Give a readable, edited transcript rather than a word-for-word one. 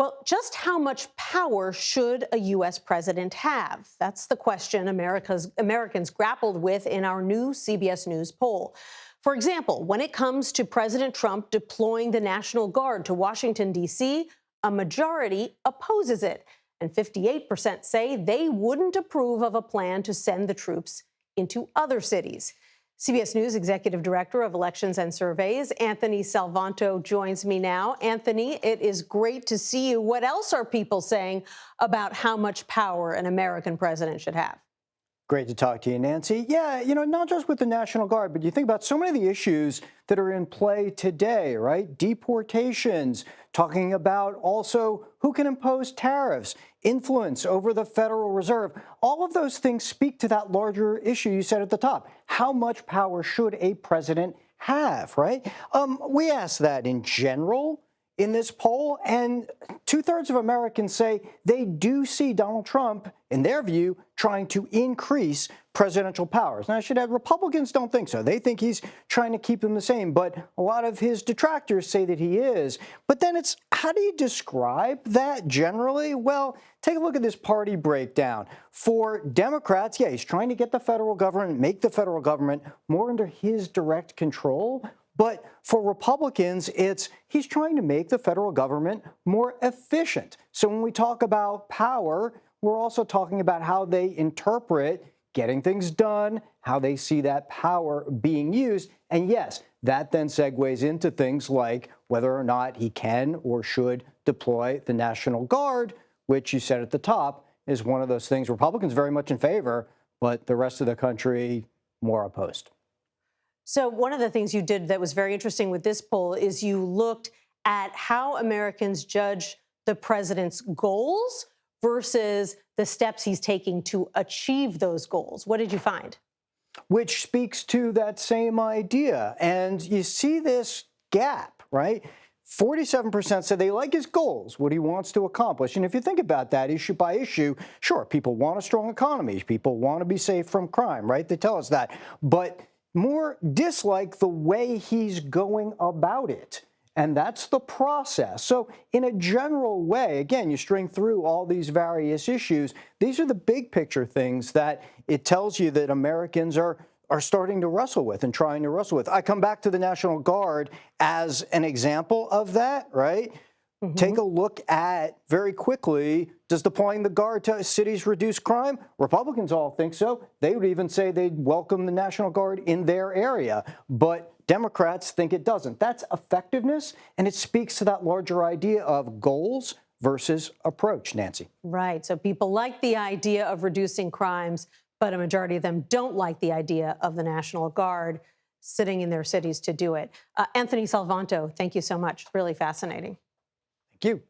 Well, just how much power should a U.S. president have? That's the question Americans grappled with in our new CBS News poll. For example, when it comes to President Trump deploying the National Guard to Washington, D.C., a majority opposes it. And 58% say they wouldn't approve of a plan to send the troops into other cities. CBS News Executive Director of Elections and Surveys, Anthony Salvanto, joins me now. Anthony, it is great to see you. What else are people saying about how much power an American president should have? Great to talk to you, Nancy. Yeah, not just with the National Guard, but you think about so many of the issues that are in play today, right? Deportations, talking about also who can impose tariffs, influence over the Federal Reserve. All of those things speak to that larger issue you said at the top. How much power should a president have, right? We asked that in general in this poll, and 2/3 of Americans say they do see Donald Trump, in their view, trying to increase presidential powers. Now, I should add, Republicans don't think so. They think he's trying to keep them the same, but a lot of his detractors say that he is. But then it's, how do you describe that generally? Well, take a look at this party breakdown. For Democrats, yeah, he's trying to get the federal government, make the federal government more under his direct control. But for Republicans, it's he's trying to make the federal government more efficient. So when we talk about power, we're also talking about how they interpret getting things done, how they see that power being used. And yes, that then segues into things like whether or not he can or should deploy the National Guard, which you said at the top is one of those things Republicans very much in favor, but the rest of the country more opposed. So one of the things you did that was very interesting with this poll is you looked at how Americans judge the president's goals versus the steps he's taking to achieve those goals. What did you find? Which speaks to that same idea. And you see this gap, right? 47% said they like his goals, what he wants to accomplish. And if you think about that issue by issue, sure, people want a strong economy. People want to be safe from crime, right? They tell us that. But more dislike the way he's going about it. And that's the process. So in a general way, again, you string through all these various issues. These are the big picture things that it tells you that Americans are starting to wrestle with and trying to wrestle with. I come back to the National Guard as an example of that, right? Take a look at, very quickly, does deploying the Guard to cities reduce crime? Republicans all think so. They would even say they'd welcome the National Guard in their area. But Democrats think it doesn't. That's effectiveness, and it speaks to that larger idea of goals versus approach, Nancy. Right. So people like the idea of reducing crimes, but a majority of them don't like the idea of the National Guard sitting in their cities to do it. Anthony Salvanto, thank you so much. Really fascinating. Thank you.